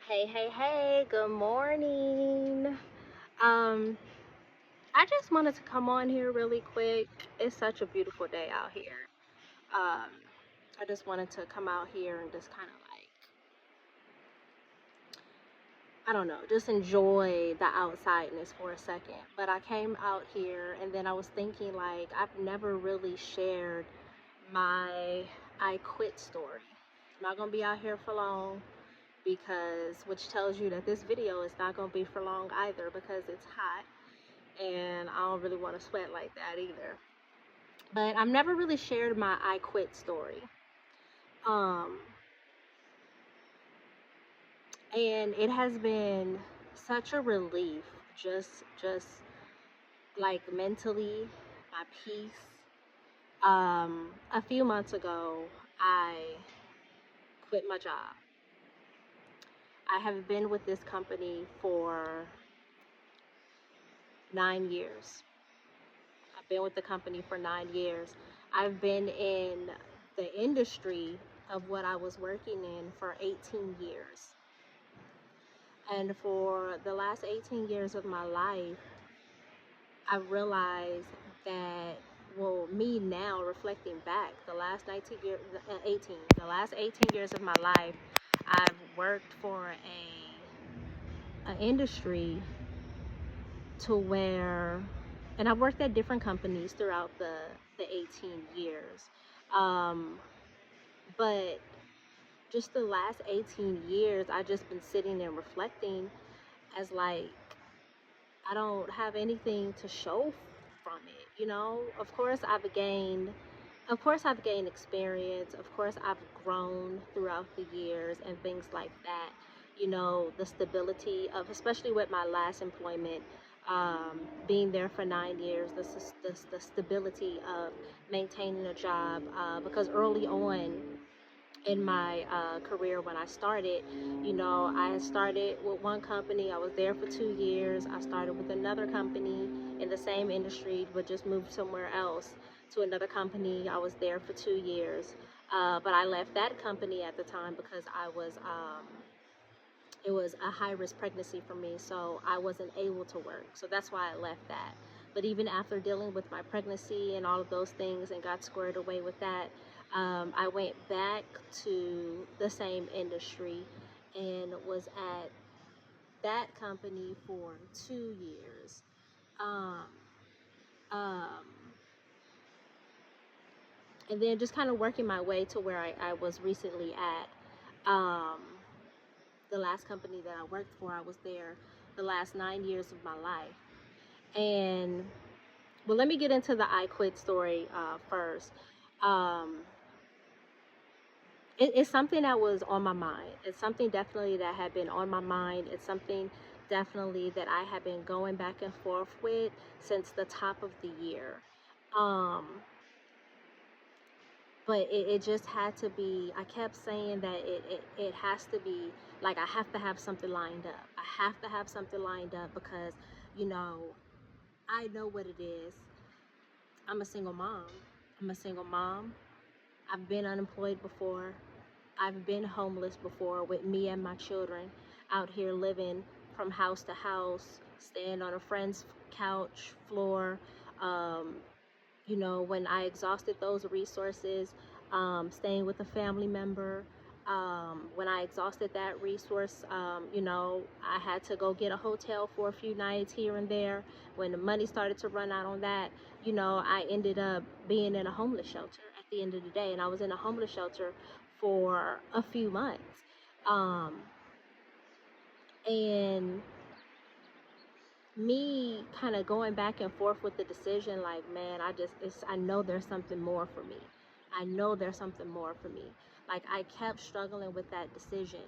Hey, good morning. Um, I just wanted to come on here really quick. It's such a beautiful day out here. Um, I just wanted to come out here and just kind of I don't know, just enjoy the outsideness for a second. But I came out here and then I was thinking, I've never really shared my I quit story. I'm not going to be out here for long which tells you that this video is not going to be for long either because it's hot and I don't really want to sweat like that either. But I've never really shared my I quit story. Um, and it has been such a relief, just like mentally, my peace. A few months ago, I quit my job. I have been with this company for 9 years. I've been with the company for 9 years. I've been in the industry of what I was working in for 18 years. And for the last 18 years of my life, I realized that, well, me now reflecting back, the last 19 years, 18, the last 18 years of my life, I've worked for an industry to where, and I've worked at different companies throughout the 18 years. Um, but just the last 18 years, I've just been sitting and reflecting as I don't have anything to show from it. Of course I've gained experience. Of course I've grown throughout the years and things like that. The stability of, especially with my last employment, being there for 9 years, the stability of maintaining a job, because early on in my career when I started, I started with one company. I was there for 2 years. I started with another company in the same industry, but just moved somewhere else to another company. I was there for 2 years. But I left that company at the time because it was a high risk pregnancy for me, so I wasn't able to work. So that's why I left that. But even after dealing with my pregnancy and all of those things and got squared away with that, I went back to the same industry and was at that company for 2 years. Um, um, and then just kind of working my way to where I was recently at. The last company that I worked for, I was there the last 9 years of my life. And well, let me get into the I quit story first. Um, it's something that was on my mind. It's something definitely that had been on my mind. It's something definitely that I have been going back and forth with since the top of the year. Um, but it just had to be. I kept saying that it has to be, like, I have to have something lined up. I have to have something lined up because, you know, I know what it is. I'm a single mom. I'm a single mom. I've been unemployed before. I've been homeless before with me and my children out here living from house to house, staying on a friend's couch, floor. Um, when I exhausted those resources, staying with a family member. When I exhausted that resource, I had to go get a hotel for a few nights here and there. When the money started to run out on that, I ended up being in a homeless shelter at the end of the day. And I was in a homeless shelter for a few months. Um, and me kind of going back and forth with the decision, like, man, I know there's something more for me. I know there's something more for me. Like, I kept struggling with that decision,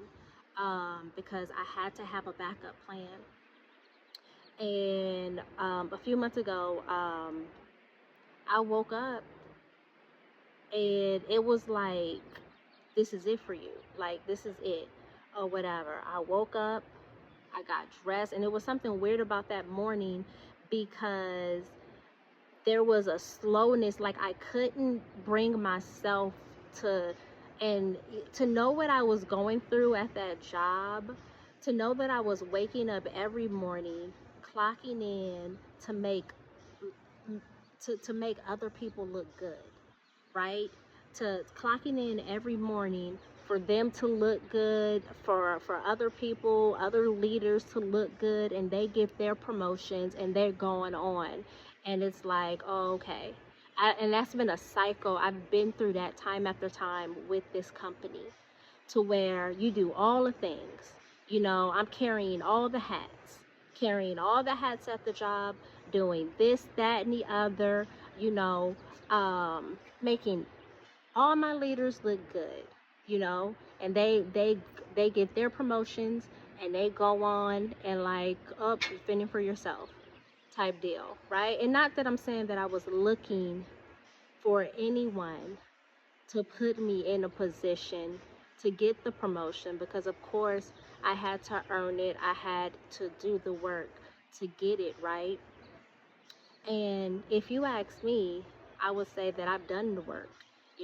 because I had to have a backup plan. And a few months ago, I woke up and it was like, this is it for you. Like, this is it, or whatever. I woke up, I got dressed, and it was something weird about that morning because there was a slowness. Like, I couldn't bring myself to and to know what I was going through at that job. To know that I was waking up every morning, clocking in to make other people look good, right? To clocking in every morning for them to look good, for other people, other leaders to look good, and they get their promotions and they're going on, and it's like, oh, okay. And that's been a cycle. I've been through that time after time with this company, to where you do all the things. I'm carrying all the hats at the job, doing this, that, and the other, making all my leaders look good, and they get their promotions and they go on and like, oh, you're fending for yourself type deal, right? And not that I'm saying that I was looking for anyone to put me in a position to get the promotion, because of course I had to earn it. I had to do the work to get it, right? And if you ask me, I would say that I've done the work.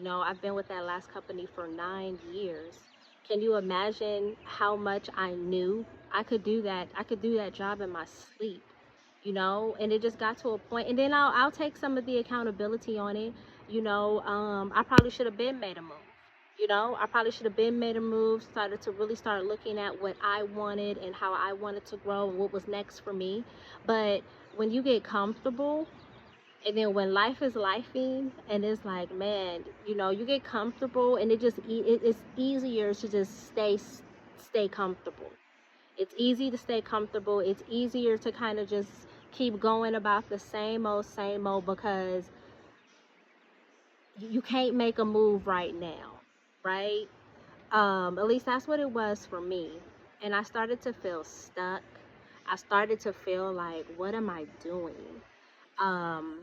I've been with that last company for 9 years. Can you imagine how much I knew? I could do that. I could do that job in my sleep, and it just got to a point, and then I'll take some of the accountability on it. I probably should have been made a move. I probably should have been made a move, started to really start looking at what I wanted and how I wanted to grow and what was next for me. But when you get comfortable, and then when life is lifing, and it's like, man, you get comfortable, and it's easier to just stay comfortable. It's easy to stay comfortable. It's easier to kind of just keep going about the same old, because you can't make a move right now, right? At least that's what it was for me. And I started to feel stuck. I started to feel like, what am I doing? Um,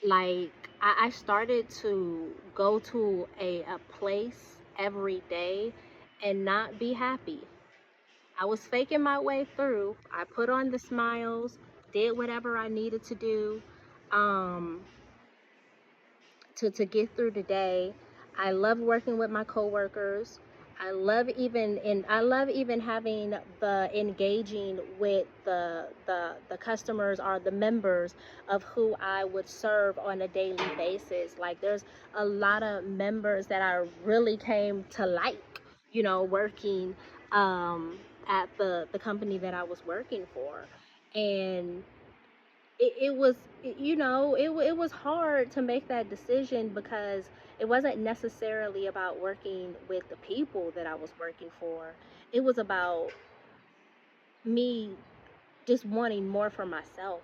like I started to go to a place every day and not be happy. I was faking my way through. I put on the smiles, did whatever I needed to do, um, to get through the day. I love working with my coworkers. I love even having the engaging with the customers or the members of who I would serve on a daily basis. Like, there's a lot of members that I really came to like, working at the company that I was working for. And it was, it was hard to make that decision, because it wasn't necessarily about working with the people that I was working for. It was about me just wanting more for myself.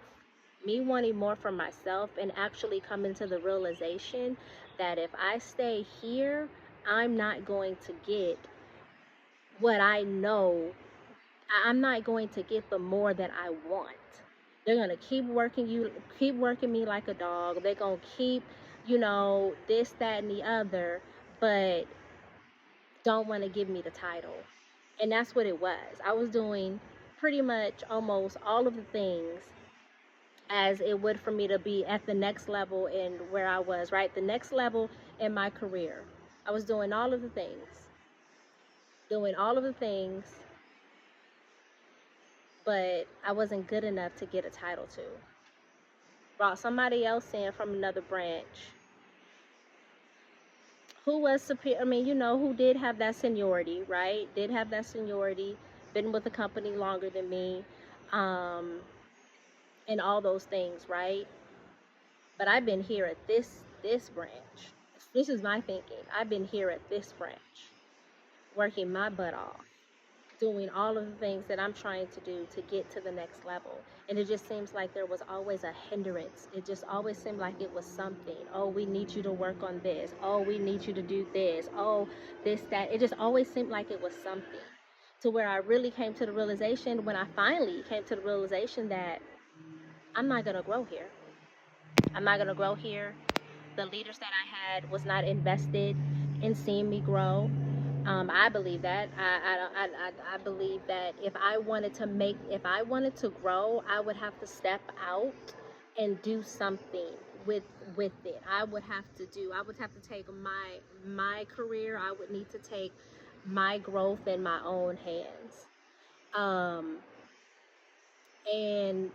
Me wanting more for myself, and actually coming to the realization that if I stay here, I'm not going to get what I know. I'm not going to get the more that I want. They're gonna keep working me like a dog. They're gonna keep, this, that, and the other, but don't want to give me the title. And that's what it was. I was doing pretty much almost all of the things as it would for me to be at the next level in where I was, right? The next level in my career. I was doing all of the things, but I wasn't good enough to get a title to. Brought somebody else in from another branch who was superior. I mean, who did have that seniority, right? Did have that seniority, been with the company longer than me, um, and all those things, right? But I've been here at this branch. This is my thinking. I've been here at this branch, working my butt off, doing all of the things that I'm trying to do to get to the next level. And it just seems like there was always a hindrance. It just always seemed like it was something. Oh, we need you to work on this. Oh, we need you to do this. Oh, this, that. It just always seemed like it was something. To where I really came to the realization, when I finally came to the realization that I'm not going to grow here. I'm not going to grow here. The leaders that I had was not invested in seeing me grow. I believe that. I believe that if I wanted to grow, I would have to step out and do something with it. I would have to take my career. I would need to take my growth in my own hands. Um, and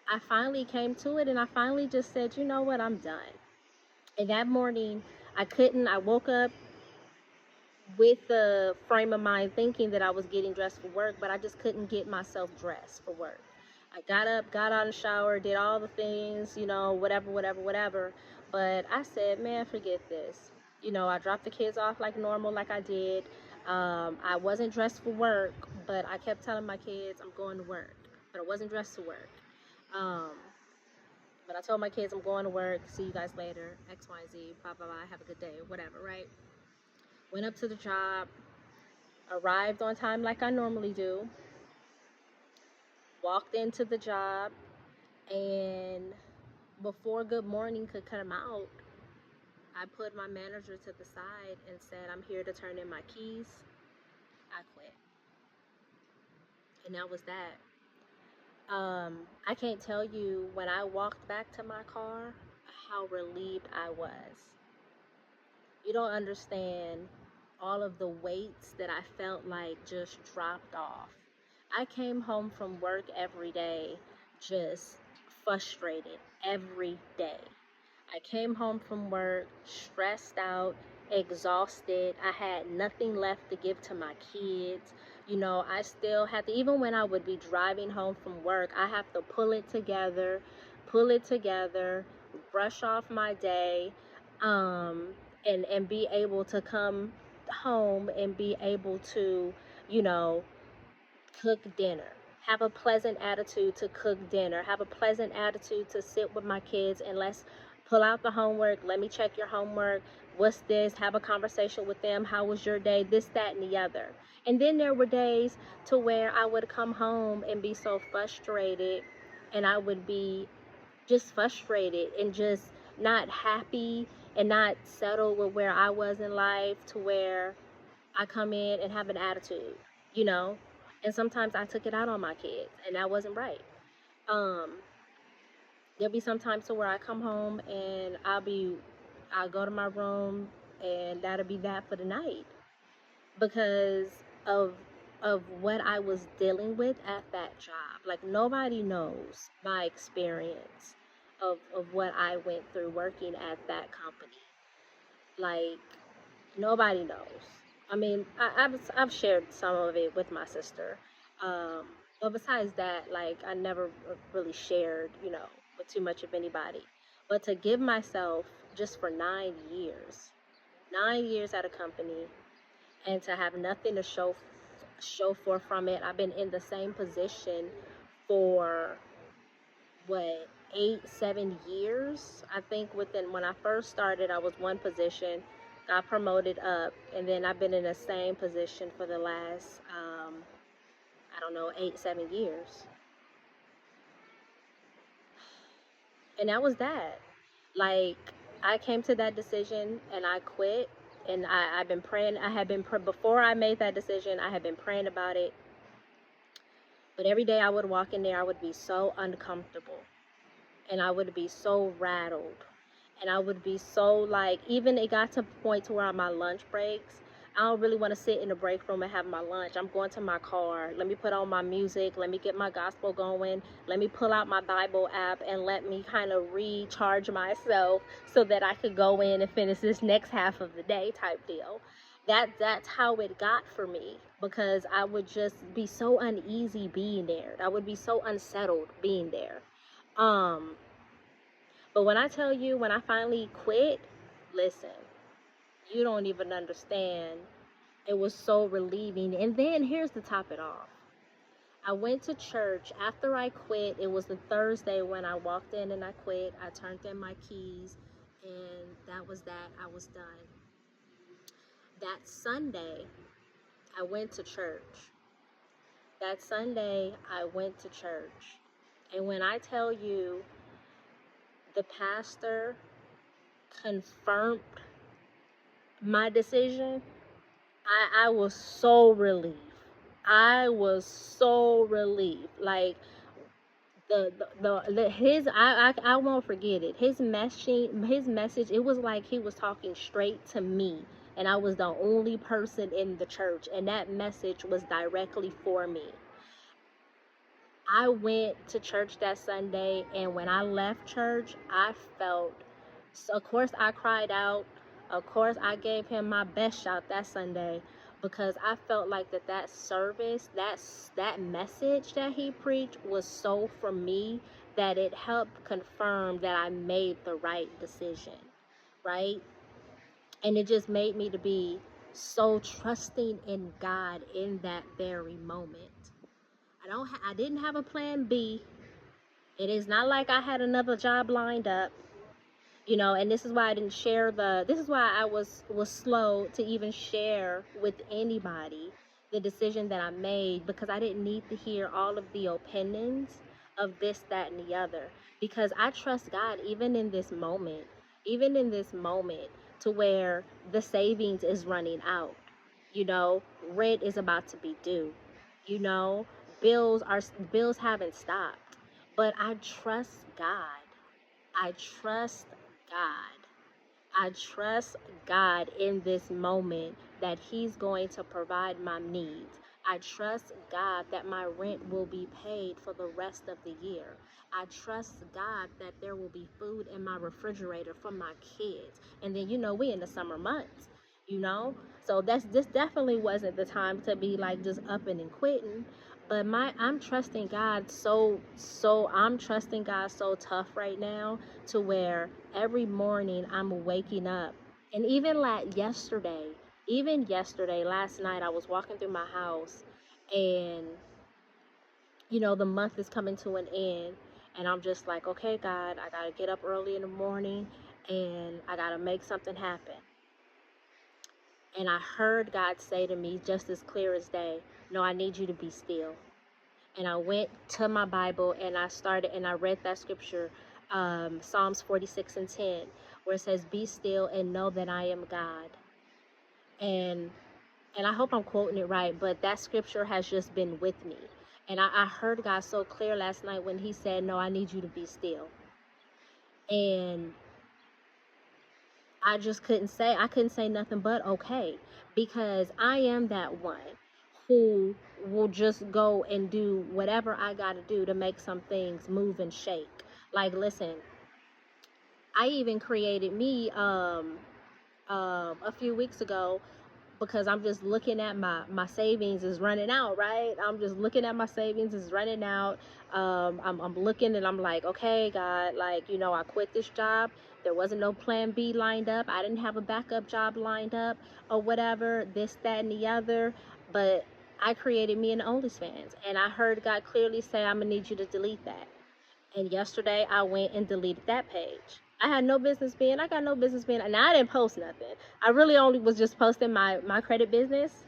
I finally came to it, and I finally just said, you know what, I'm done. And that morning, I woke up with the frame of mind thinking that I was getting dressed for work, but I just couldn't get myself dressed for work. I got up, got out of the shower, did all the things, whatever, whatever, whatever. But I said, man, forget this. I dropped the kids off like normal, like I did. I wasn't dressed for work, but I kept telling my kids I'm going to work, but I wasn't dressed to work. Um, but I told my kids I'm going to work. See you guys later. X, Y, Z. Bye, bye, bye. Have a good day. Whatever, right? Went up to the job. Arrived on time like I normally do. Walked into the job, and before good morning could come out, I put my manager to the side and said, I'm here to turn in my keys. I quit. And that was that. I can't tell you when I walked back to my car how relieved I was. You don't understand all of the weights that I felt like just dropped off. I came home from work every day just frustrated every day. I came home from work stressed out, exhausted. I had nothing left to give to my kids. I still had to, even when I would be driving home from work, I have to pull it together, brush off my day, and be able to come home and be able to, you know, cook dinner. Have a pleasant attitude to cook dinner. Have a pleasant attitude to sit with my kids and let's pull out the homework. Let me check your homework. What's this? Have a conversation with them. How was your day? This, that, and the other. And then there were days to where I would come home and be so frustrated, and I would be just frustrated and just not happy and not settled with where I was in life, to where I come in and have an attitude, you know? And sometimes I took it out on my kids, and that wasn't right. Um, there'll be some times to where I come home and I'll go to my room, and that'll be that for the night, because of what I was dealing with at that job. Like, nobody knows my experience of what I went through working at that company. Like, nobody knows. I mean, I've shared some of it with my sister, um, but besides that, like, I never really shared, with too much of anybody. But to give myself just for 9 years at a company, and to have nothing to show for from it. I've been in the same position for what, 8, 7 years. I think within, when I first started, I was one position, got promoted up, and then I've been in the same position for the last I don't know, 8, 7 years. And that was that. Like, I came to that decision and I quit, and I've been praying. Before I made that decision, I had been praying about it. But every day I would walk in there, I would be so uncomfortable, and I would be so rattled, and I would be so, like, even it got to the point to where on my lunch breaks, I don't really want to sit in the break room and have my lunch. I'm going to my car. Let me put on my music. Let me get my gospel going. Let me pull out my Bible app and let me kind of recharge myself so that I could go in and finish this next half of the day type deal. That's how it got for me, because I would just be so uneasy being there. I would be so unsettled being there. Um, but when I tell you, when I finally quit, listen, you don't even understand. It was so relieving. And then here's to top it off. I went to church after I quit. It was the Thursday when I walked in and I quit. I turned in my keys, and that was that. I was done. That Sunday, I went to church. That Sunday, I went to church. And when I tell you, the pastor confirmed my decision, I was so relieved. I was so relieved. Like, his, I won't forget it. His message, it was like he was talking straight to me, and I was the only person in the church, and that message was directly for me. I went to church that Sunday, and when I left church, I felt, so of course I cried out. Of course I gave him my best shot that Sunday, because I felt like that service, that message that he preached was so for me that it helped confirm that I made the right decision, right? And it just made me to be so trusting in God in that very moment. I didn't have a plan B. It is not like I had another job lined up, and this is why I didn't share this is why I was slow to even share with anybody the decision that I made, because I didn't need to hear all of the opinions of this, that, and the other, because I trust God even in this moment, to where the savings is running out, you know, rent is about to be due, you know, bills haven't stopped, but I trust God. I trust God. I trust God in this moment that He's going to provide my needs. I trust God that my rent will be paid for the rest of the year. I trust God that there will be food in my refrigerator for my kids. And then, we in the summer months, you know? So this definitely wasn't the time to be like just upping and quitting. But I'm trusting God I'm trusting God so tough right now, to where every morning I'm waking up. And even yesterday, last night, I was walking through my house, and, the month is coming to an end. And I'm just like, okay, God, I got to get up early in the morning, and I got to make something happen. And I heard God say to me just as clear as day, no, I need you to be still. And I went to my Bible, and I read that scripture, Psalms 46:10, where it says, "Be still and know that I am God." And I hope I'm quoting it right, but that scripture has just been with me. And I heard God so clear last night when He said, "No, I need you to be still." And I couldn't say nothing but okay, because I am that one who will just go and do whatever I got to do to make some things move and shake. Like, listen, I even created me a few weeks ago, because I'm just looking at my savings is running out, right? I'm just looking at my savings is running out. I'm looking, and I'm like, okay, God, like, I quit this job. There wasn't no plan B lined up. I didn't have a backup job lined up or whatever, this, that, and the other. But I created me an OnlyFans, and I heard God clearly say, I'm going to need you to delete that. And yesterday I went and deleted that page. I got no business being, and I didn't post nothing. I really only was just posting my credit business,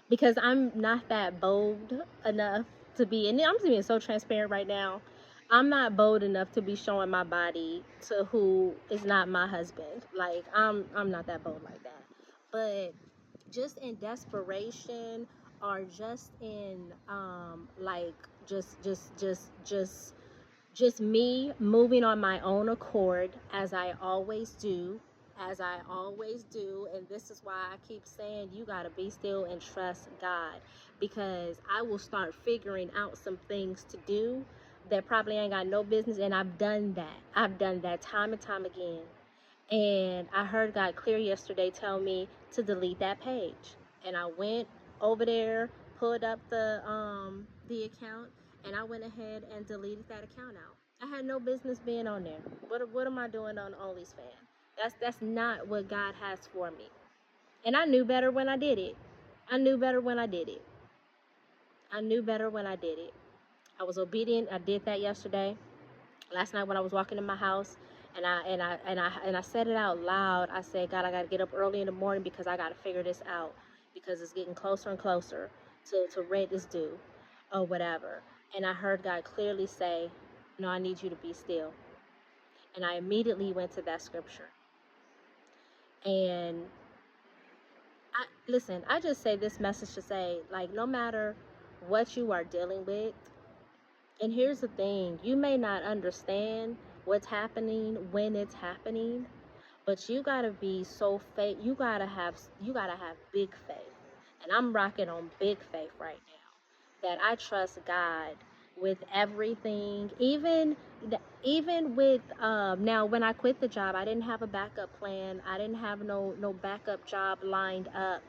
because I'm not that bold enough to be, and I'm just being so transparent right now. I'm not bold enough to be showing my body to who is not my husband. Like, I'm not that bold like that. But just in desperation, or just in like just me moving on my own accord, as I always do. And this is why I keep saying, you got to be still and trust God, because I will start figuring out some things to do that probably ain't got no business. And I've done that time and time again. And I heard God clear yesterday tell me to delete that page. And I went over there, pulled up the account, and I went ahead and deleted that account out. I had no business being on there. What am I doing on OnlyFans? That's not what God has for me. And I knew better when I did it. I knew better when I did it. I knew better when I did it. I was obedient. I did that yesterday. Last night when I was walking in my house, and I said it out loud. I said, God, I gotta get up early in the morning, because I gotta figure this out, because it's getting closer and closer to rent is due or whatever. And I heard God clearly say, no, I need you to be still. And I immediately went to that scripture. And I just say this message to say, like, no matter what you are dealing with, and here's the thing, you may not understand what's happening when it's happening, but you gotta be so faith. You gotta have big faith, and I'm rocking on big faith right now. That I trust God with everything. Even with now, when I quit the job, I didn't have a backup plan. I didn't have no backup job lined up,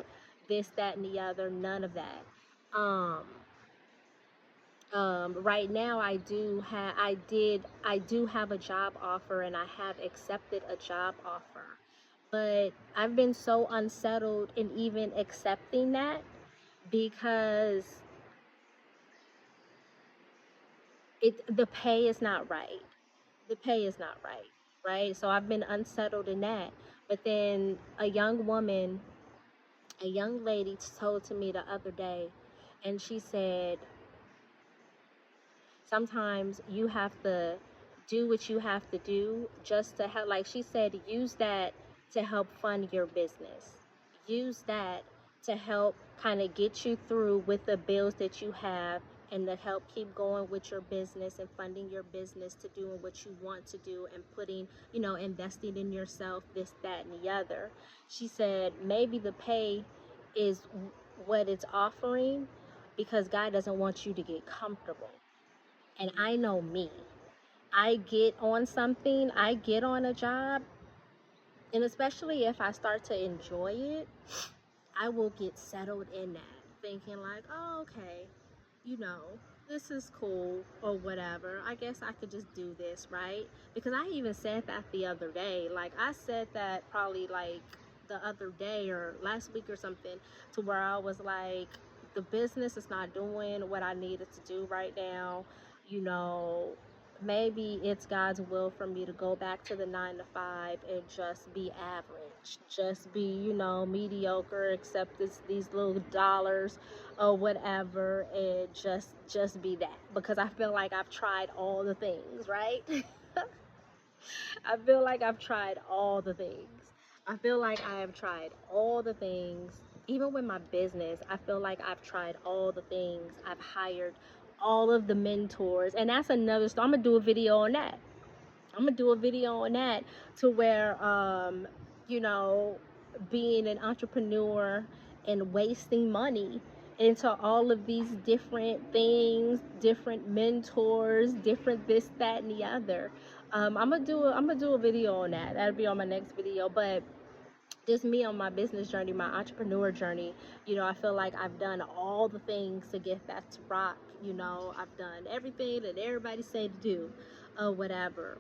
this, that, and the other, none of that. um right now, I do have a job offer, and I have accepted a job offer, but I've been so unsettled in even accepting that, because the pay is not right. The pay is not right, right? So I've been unsettled in that. But then a young lady told to me the other day, and she said, sometimes you have to do what you have to do just to help. Like she said, use that to help fund your business. Use that to help kind of get you through with the bills that you have, and to help keep going with your business and funding your business to doing what you want to do, and putting, investing in yourself, this, that, and the other. She said maybe the pay is what it's offering, because God doesn't want you to get comfortable. And I know me. I get on something, I get on a job, and especially if I start to enjoy it, I will get settled in that, thinking like, oh, okay, you know, this is cool or whatever. I guess I could just do this, right? Because I even said that the other day. Like, I said that probably like the other day or last week or something, to where I was like, the business is not doing what I needed to do right now. You know, maybe it's God's will for me to go back to the 9 to 5 and just be average, just be, mediocre, accept these little dollars or whatever, and just be that, because I feel like I've tried all the things, right? I feel like I've tried all the things. I feel like I have tried all the things. Even with my business, I feel like I've tried all the things. I've hired all of the mentors, and that's another story. I'm gonna do a video on that. I'm gonna do a video on that, to where you know, being an entrepreneur and wasting money into all of these different things, different mentors, different this, that, and the other. I'm gonna do a video on that. That'll be on my next video. But just me on my business journey, my entrepreneur journey, I feel like I've done all the things to get that to rock. I've done everything that everybody say to do, whatever.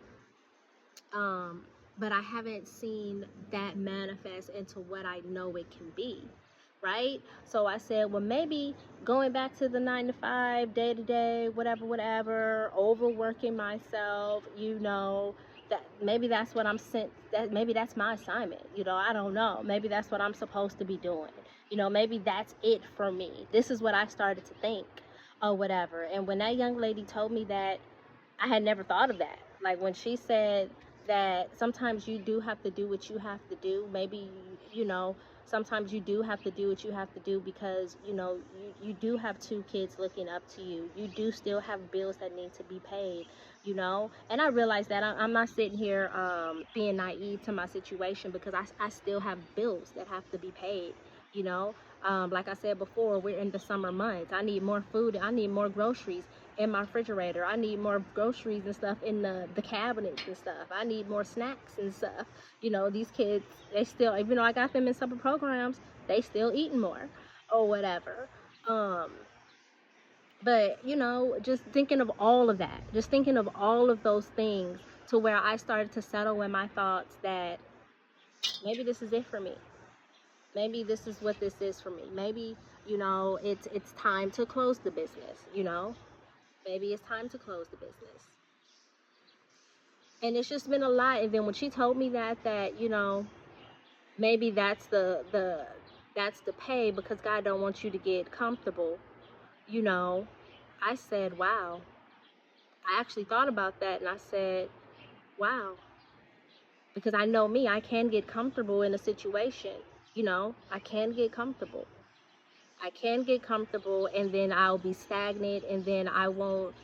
um, but I haven't seen that manifest into what I know it can be, right? So I said, well, maybe going back to the 9 to 5, day to day, whatever, whatever, overworking myself, that maybe that's what I'm sent. That maybe that's my assignment. I don't know. Maybe that's what I'm supposed to be doing. Maybe that's it for me. This is what I started to think, or whatever. And when that young lady told me that, I had never thought of that. Like when she said that sometimes you do have to do what you have to do. Maybe, sometimes you do have to do what you have to do, because, you do have two kids looking up to you. You do still have bills that need to be paid, And I realize that I'm not sitting here being naive to my situation, because I still have bills that have to be paid, you know. Like I said before, we're in the summer months. I need more food. I need more groceries in my refrigerator. I need more groceries and stuff in the cabinets and stuff. I need more snacks and stuff. These kids, they still, even though I got them in summer programs, they still eating more or whatever. Um, but, just thinking of all of that, just thinking of all of those things, to where I started to settle in my thoughts that maybe this is it for me. Maybe this is what this is for me. Maybe, it's time to close the business. Maybe it's time to close the business. And it's just been a lot. And then when she told me that maybe that's the pay, because God don't want you to get comfortable, you know, I said, wow. I actually thought about that, and I said, wow. Because I know me, I can get comfortable in a situation. I can get comfortable. I can get comfortable, and then I'll be stagnant, and then I won't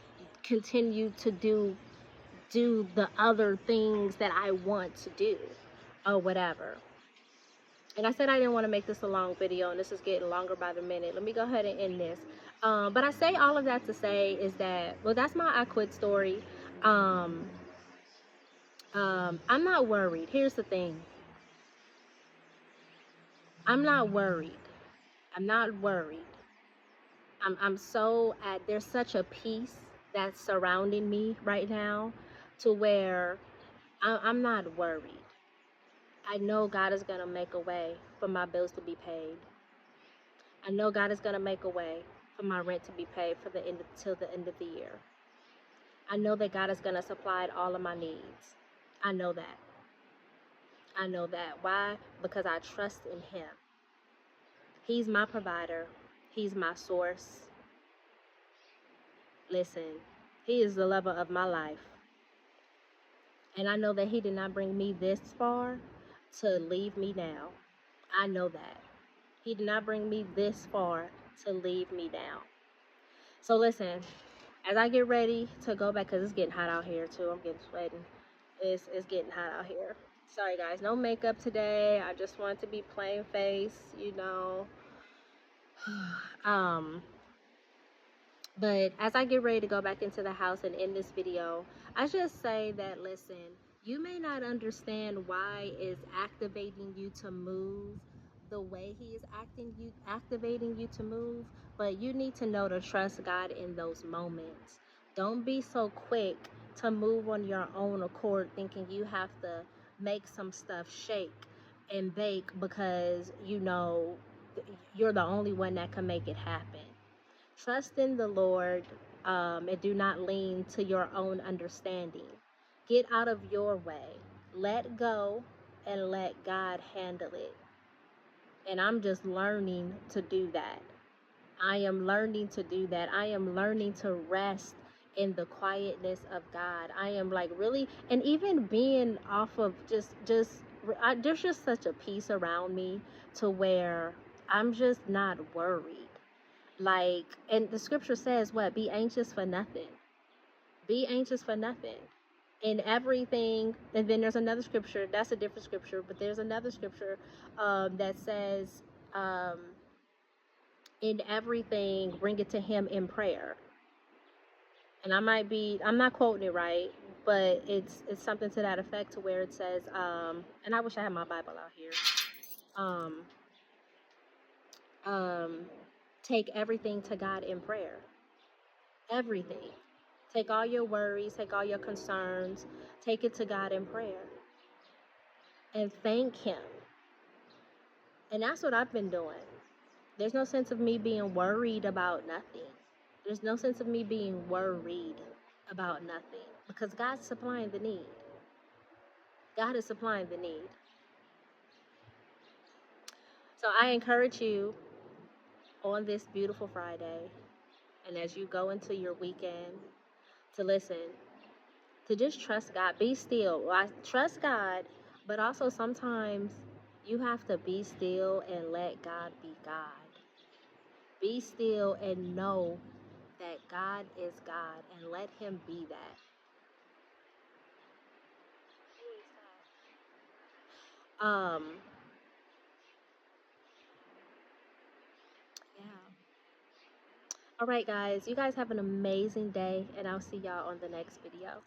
continue to do the other things that I want to do, or whatever. And I said I didn't want to make this a long video, and this is getting longer by the minute. Let me go ahead and end this. But I say all of that to say is that, well, that's my I quit story. Um, I'm not worried. Here's the thing. I'm not worried. I'm not worried. I'm so at there's such a peace that's surrounding me right now to where I'm not worried. I know God is gonna make a way for my bills to be paid. I know God is gonna make a way for my rent to be paid for the end till the end of the year. I know that God is gonna supply all of my needs. I know that. I know that. Why? Because I trust in Him. He's my provider. He's my source. Listen, He is the lover of my life. And I know that He did not bring me this far to leave me now. I know that. He did not bring me this far to leave me now. So listen, as I get ready to go back, because it's getting hot out here too. I'm getting sweating. It's getting hot out here. Sorry guys, no makeup today. I just want to be plain face, you know. um But as I get ready to go back into the house and end this video, I just say that, listen, you may not understand why it's activating you to move the way He is activating you to move, but you need to know to trust God in those moments. Don't be so quick to move on your own accord thinking you have to make some stuff shake and bake because you're the only one that can make it happen. Trust in the Lord, and do not lean to your own understanding. Get out of your way. Let go and let God handle it. And I'm just learning to do that. I am learning to do that. I am learning to rest in the quietness of God. I am like really, and even being off of there's just such a peace around me to where I'm just not worried. Like, and the scripture says, what? Be anxious for nothing. Be anxious for nothing. In everything, and then there's another scripture, that's a different scripture, but there's another scripture that says, um, in everything, bring it to Him in prayer. And I'm not quoting it right, but it's something to that effect to where it says, and I wish I had my Bible out here. Um, um, Take everything to God in prayer. Everything. Take all your worries, take all your concerns, take it to God in prayer and thank Him. And that's what I've been doing. There's no sense of me being worried about nothing. There's no sense of me being worried about nothing because God's supplying the need. God is supplying the need. So I encourage you on this beautiful Friday, and as you go into your weekend, to listen, to just trust God. Be still. I trust God, but also sometimes you have to be still and let God be God. Be still and know that God is God and let Him be that. Um, yeah. All right, guys. You guys have an amazing day, and I'll see y'all on the next video.